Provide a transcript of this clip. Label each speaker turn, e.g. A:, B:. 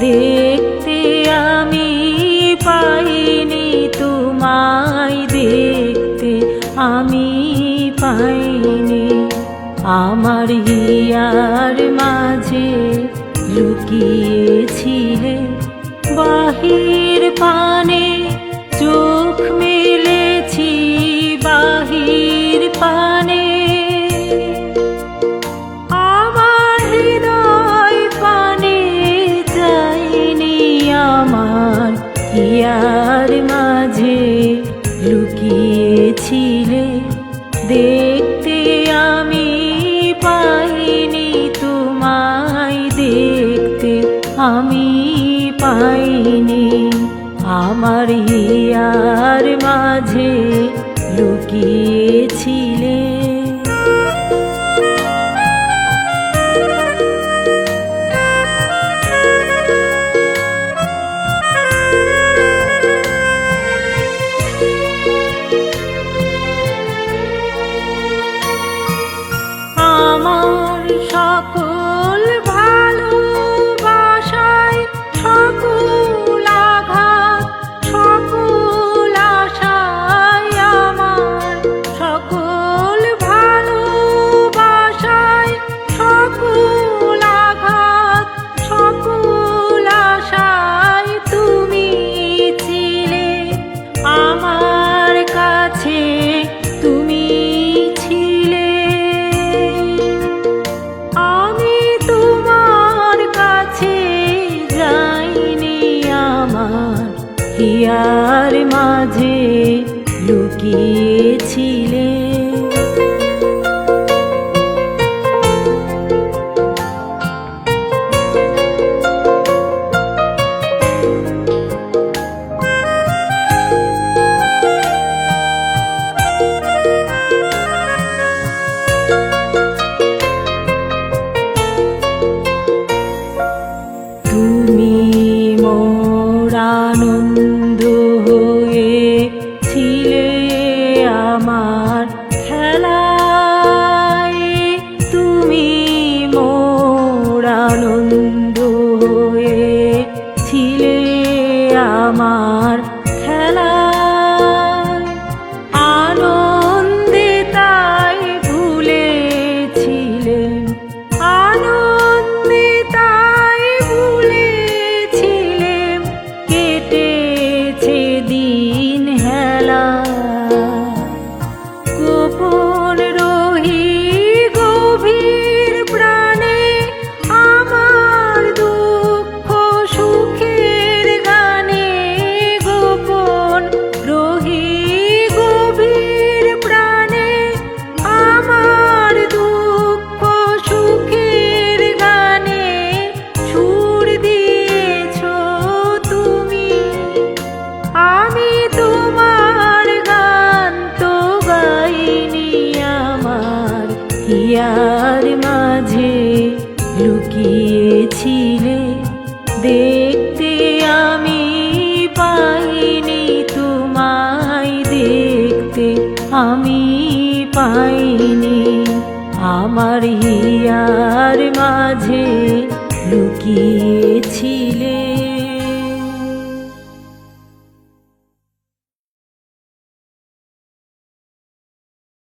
A: দেখতে আমি পাইনি, তোমায় দেখতে আমি পাইনি। আমার হিয়ার মাঝে লুকিয়েছিলে বাহির পানে, চোখ মেলেছি বাহির পানে। আমার হৃদয় পানে যায়নি, আমার হিয়ার মাঝে লুকিয়েছিলে দেখতে আমি পাইনি, তোমায় দেখতে আমি পাইনি। আমার হিয়ার মাঝে লুকিয়েছিলে। আমার সকল ভালোবাসায় সকল আঘাত সকল আশায়, আমার সকল ভালোবাসায় সকল আঘাত সকল আশায় তুমি ছিলে আমার কাছে, তুমি ছিলে। আমি তোমার কাছে যাইনি, আমার হিয়ার মাঝে লুকিয়েছিলে। তুমি মোর আনন্দ হয়েছিলে আমার খেলায়, তুমি মোর আনন্দ হয়েছিলে আমার খেলায়। আনন্দে তাই ভুলেছিলে, আনন্দে তাই ভুলেছিলে, কেটেছে দিন হেলা। গোপন রহি গভীর প্রাণে আমার দুঃখ সুখের গানে, গোপন রহি গভীর প্রাণে আমার দুঃখ সুখের গানে সুর দিয়েছ তুমি। আমি তোমার গান তো গাইনি, আমার হিয়ার মাঝে লুকিয়েছিলে দেখতে আমি পাইনি, তোমায় দেখতে আমি পাইনি। আমার হিয়ার মাঝে লুকিয়েছিলে।